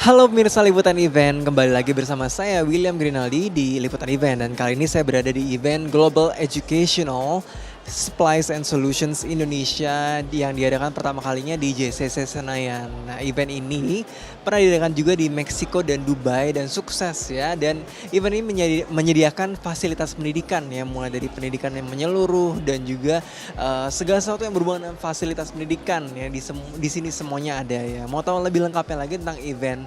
Halo pemirsa Liputan Event, kembali lagi bersama saya William Grinaldi di Liputan Event dan kali ini saya berada di event Global Educational Supplies and Solutions Indonesia yang diadakan pertama kalinya di JCC Senayan. Nah, event ini pernah diadakan juga di Meksiko dan Dubai dan sukses ya. Dan event ini menyediakan fasilitas pendidikan ya, mulai dari pendidikan yang menyeluruh dan juga segala sesuatu yang berhubungan dengan fasilitas pendidikan ya. Di sini semuanya ada ya. Mau tahu lebih lengkapnya lagi tentang event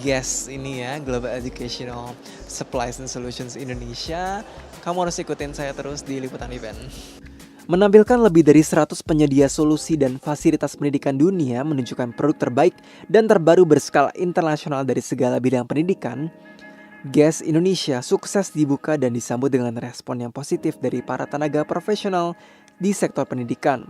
GES ini ya, Global Educational Supplies and Solutions Indonesia, kamu harus ikutin saya terus di Liputan Event. Menampilkan lebih dari 100 penyedia solusi dan fasilitas pendidikan dunia menunjukkan produk terbaik dan terbaru berskala internasional dari segala bidang pendidikan, GES Indonesia sukses dibuka dan disambut dengan respon yang positif dari para tenaga profesional di sektor pendidikan.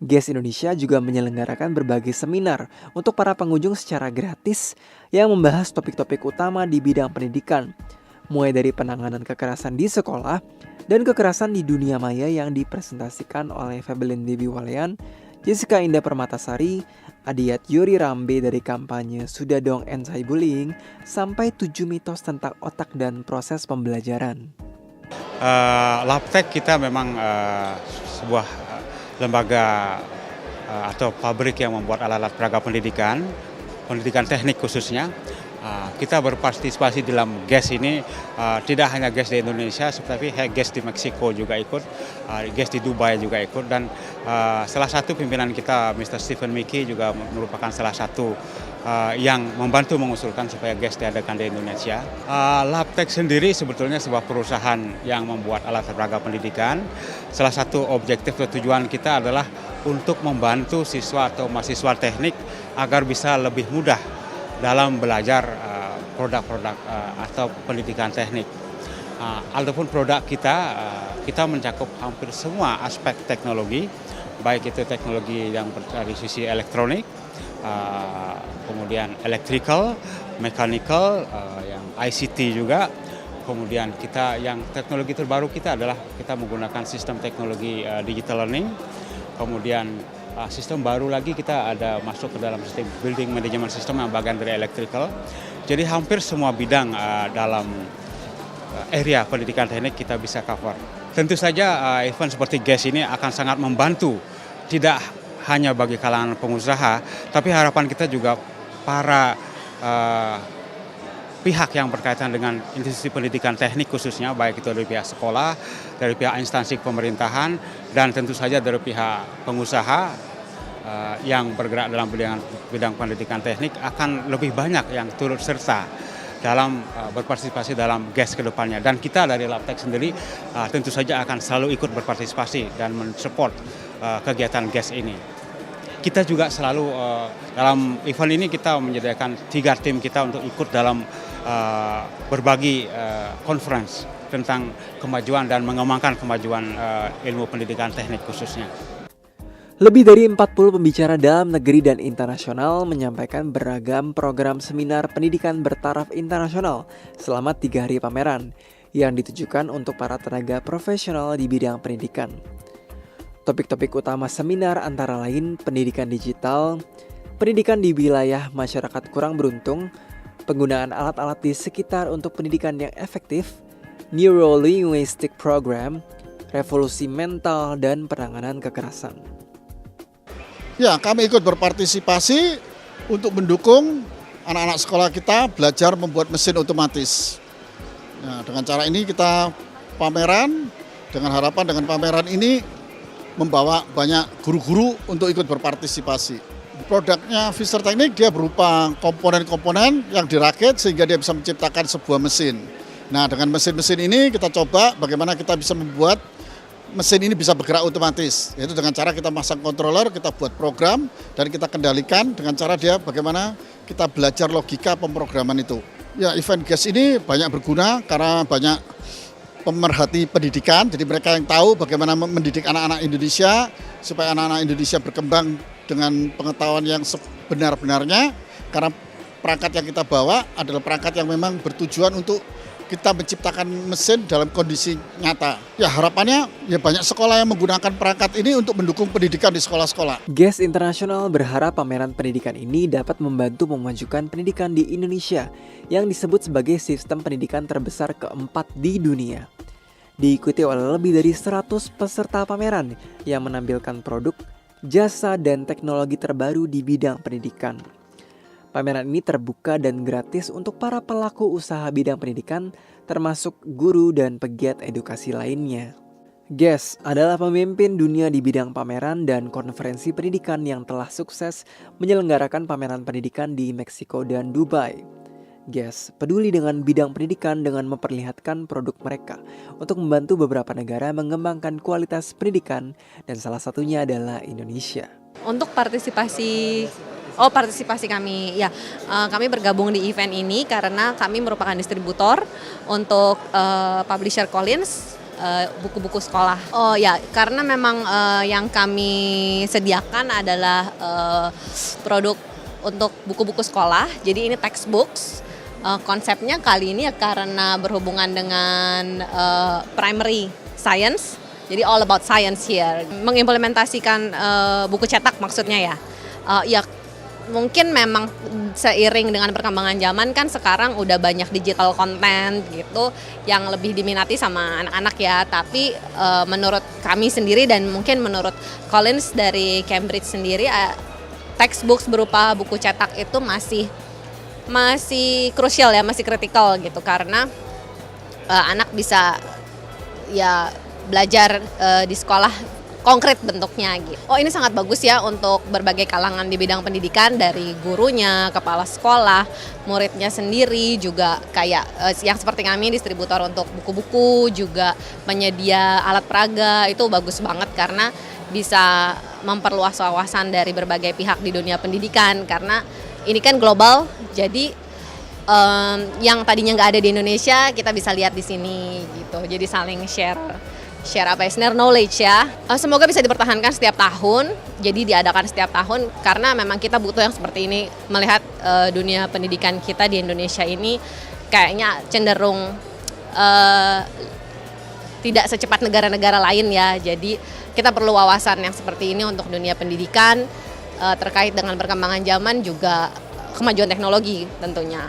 GES Indonesia juga menyelenggarakan berbagai seminar untuk para pengunjung secara gratis yang membahas topik-topik utama di bidang pendidikan, mulai dari penanganan kekerasan di sekolah dan kekerasan di dunia maya yang dipresentasikan oleh Febelin Dewi Walean, Jessica Indah Permatasari, Adiyat Yuri Rambe dari kampanye Sudah Dong Anti-Bullying, sampai 7 mitos tentang otak dan proses pembelajaran. Labtech kita memang sebuah lembaga atau pabrik yang membuat alat-alat peraga pendidikan teknik khususnya. Kita berpartisipasi dalam GES ini, tidak hanya GES di Indonesia, tetapi GES di Meksiko juga ikut, GES di Dubai juga ikut, dan salah satu pimpinan kita, Mr. Stephen Mickey, juga merupakan salah satu yang membantu mengusulkan supaya GES diadakan di Indonesia. Labtech sendiri sebetulnya sebuah perusahaan yang membuat alat peraga pendidikan. Salah satu objektif atau tujuan kita adalah untuk membantu siswa atau mahasiswa teknik agar bisa lebih mudah dalam belajar produk-produk atau pendidikan teknik. Adapun produk kita mencakup hampir semua aspek teknologi, baik itu teknologi yang dari sisi elektronik, kemudian electrical, mechanical, yang ICT juga. Kemudian kita yang teknologi terbaru kita adalah kita menggunakan sistem teknologi digital learning. Kemudian sistem baru lagi kita ada masuk ke dalam sistem building management system yang bagian dari electrical. Jadi hampir semua bidang dalam area pendidikan teknik kita bisa cover. Tentu saja event seperti GES ini akan sangat membantu, tidak hanya bagi kalangan pengusaha, tapi harapan kita juga para pihak yang berkaitan dengan institusi pendidikan teknik khususnya, baik itu dari pihak sekolah, dari pihak instansi pemerintahan, dan tentu saja dari pihak pengusaha yang bergerak dalam bidang pendidikan teknik akan lebih banyak yang turut serta dalam berpartisipasi dalam GES ke depannya. Dan kita dari Labtech sendiri tentu saja akan selalu ikut berpartisipasi dan mensupport kegiatan GES ini. Kita juga selalu dalam event ini kita menyediakan 3 tim kita untuk ikut dalam berbagi conference tentang kemajuan dan mengembangkan kemajuan ilmu pendidikan teknik khususnya. Lebih dari 40 pembicara dalam negeri dan internasional menyampaikan beragam program seminar pendidikan bertaraf internasional selama 3 hari pameran yang ditujukan untuk para tenaga profesional di bidang pendidikan. Topik-topik utama seminar antara lain pendidikan digital, pendidikan di wilayah masyarakat kurang beruntung, penggunaan alat-alat di sekitar untuk pendidikan yang efektif, Neuro-Linguistic Program, revolusi mental, dan penanganan kekerasan. Ya, kami ikut berpartisipasi untuk mendukung anak-anak sekolah kita belajar membuat mesin otomatis. Nah, dengan cara ini kita pameran, dengan harapan dengan pameran ini membawa banyak guru-guru untuk ikut berpartisipasi. Produknya Fisher Teknik dia berupa komponen-komponen yang dirakit sehingga dia bisa menciptakan sebuah mesin. Nah, dengan mesin-mesin ini kita coba bagaimana kita bisa membuat mesin ini bisa bergerak otomatis, yaitu dengan cara kita masang controller, kita buat program, dan kita kendalikan dengan cara dia bagaimana kita belajar logika pemrograman itu. Ya, event GES ini banyak berguna karena banyak pemerhati pendidikan, jadi mereka yang tahu bagaimana mendidik anak-anak Indonesia, supaya anak-anak Indonesia berkembang dengan pengetahuan yang sebenar-benarnya, karena perangkat yang kita bawa adalah perangkat yang memang bertujuan untuk kita menciptakan mesin dalam kondisi nyata. Ya harapannya ya banyak sekolah yang menggunakan perangkat ini untuk mendukung pendidikan di sekolah-sekolah. GES Internasional berharap pameran pendidikan ini dapat membantu memajukan pendidikan di Indonesia yang disebut sebagai sistem pendidikan terbesar keempat di dunia. Diikuti oleh lebih dari 100 peserta pameran yang menampilkan produk, jasa, dan teknologi terbaru di bidang pendidikan. Pameran ini terbuka dan gratis untuk para pelaku usaha bidang pendidikan, termasuk guru dan pegiat edukasi lainnya. GES adalah pemimpin dunia di bidang pameran dan konferensi pendidikan yang telah sukses menyelenggarakan pameran pendidikan di Meksiko dan Dubai. GES peduli dengan bidang pendidikan dengan memperlihatkan produk mereka untuk membantu beberapa negara mengembangkan kualitas pendidikan dan salah satunya adalah Indonesia. Untuk partisipasi kami, ya kami bergabung di event ini karena kami merupakan distributor untuk publisher Collins, buku-buku sekolah. Oh ya, karena memang yang kami sediakan adalah produk untuk buku-buku sekolah, jadi ini textbooks. Konsepnya kali ini ya karena berhubungan dengan primary science, jadi all about science here. Mengimplementasikan buku cetak maksudnya ya. Ya mungkin memang seiring dengan perkembangan zaman kan sekarang udah banyak digital content gitu yang lebih diminati sama anak-anak ya. Tapi menurut kami sendiri dan mungkin menurut Collins dari Cambridge sendiri, textbooks berupa buku cetak itu masih krusial ya, masih kritikal gitu karena anak bisa ya belajar di sekolah konkret bentuknya gitu. Oh ini sangat bagus ya untuk berbagai kalangan di bidang pendidikan, dari gurunya, kepala sekolah, muridnya sendiri juga kayak yang seperti kami distributor untuk buku-buku, juga penyedia alat peraga, itu bagus banget karena bisa memperluas wawasan dari berbagai pihak di dunia pendidikan karena ini kan global, jadi yang tadinya nggak ada di Indonesia kita bisa lihat di sini gitu. Jadi saling share knowledge ya. Semoga bisa dipertahankan setiap tahun. Jadi diadakan setiap tahun karena memang kita butuh yang seperti ini, melihat dunia pendidikan kita di Indonesia ini kayaknya cenderung tidak secepat negara-negara lain ya. Jadi kita perlu wawasan yang seperti ini untuk dunia pendidikan terkait dengan perkembangan zaman juga kemajuan teknologi tentunya.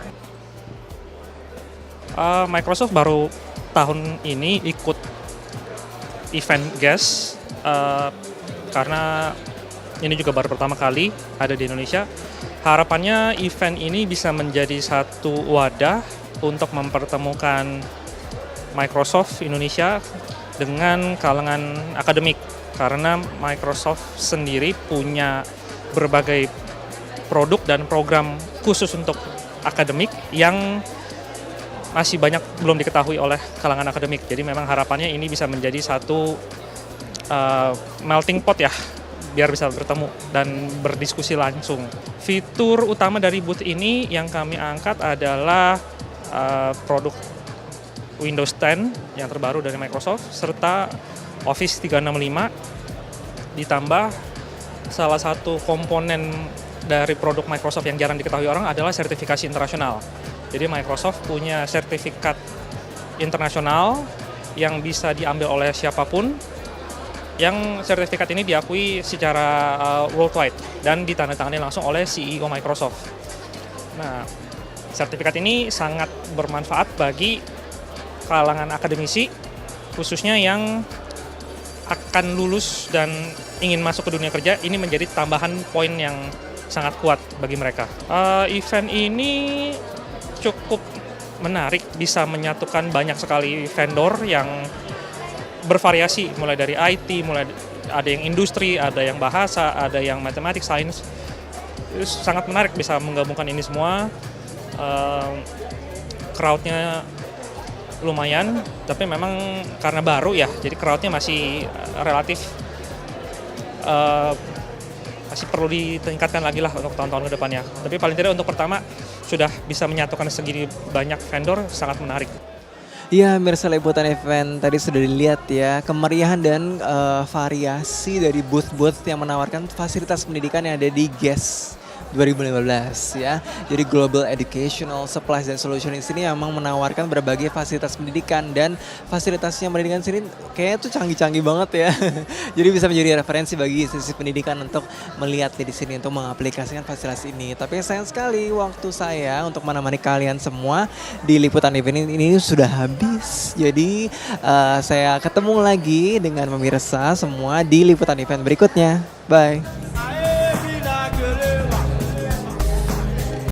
Microsoft baru tahun ini ikut event GES karena ini juga baru pertama kali ada di Indonesia. Harapannya event ini bisa menjadi satu wadah untuk mempertemukan Microsoft Indonesia dengan kalangan akademik karena Microsoft sendiri punya berbagai produk dan program khusus untuk akademik yang masih banyak belum diketahui oleh kalangan akademik. Jadi memang harapannya ini bisa menjadi satu melting pot ya, biar bisa bertemu dan berdiskusi langsung. Fitur utama dari booth ini yang kami angkat adalah produk Windows 10 yang terbaru dari Microsoft serta Office 365, ditambah salah satu komponen dari produk Microsoft yang jarang diketahui orang adalah sertifikasi internasional. Jadi Microsoft punya sertifikat internasional yang bisa diambil oleh siapapun, yang sertifikat ini diakui secara worldwide dan ditandatangani langsung oleh CEO Microsoft. Nah, sertifikat ini sangat bermanfaat bagi kalangan akademisi, khususnya yang akan lulus dan ingin masuk ke dunia kerja. Ini menjadi tambahan poin yang sangat kuat bagi mereka. Event ini cukup menarik, bisa menyatukan banyak sekali vendor yang bervariasi, mulai dari IT, mulai ada yang industri, ada yang bahasa, ada yang matematik, sains. Sangat menarik bisa menggabungkan ini semua. Crowd-nya lumayan, tapi memang karena baru ya, jadi crowd-nya masih relatif masih perlu ditingkatkan lagi lah untuk tahun-tahun ke depannya. Tapi paling tidak untuk pertama sudah bisa menyatukan segini banyak vendor, sangat menarik. Ya, mirsa liputan event tadi sudah dilihat ya, kemeriahan dan variasi dari booth-booth yang menawarkan fasilitas pendidikan yang ada di GES 2015 ya. Jadi Global Educational Supplies and Solutions ini memang menawarkan berbagai fasilitas pendidikan dan fasilitasnya pendidikan sini kayaknya tuh canggih-canggih banget ya. Jadi bisa menjadi referensi bagi institusi pendidikan untuk melihat di sini untuk mengaplikasikan fasilitas ini. Tapi sayang sekali waktu saya untuk menemani kalian semua di liputan event ini sudah habis. Jadi saya ketemu lagi dengan pemirsa semua di liputan event berikutnya. Bye.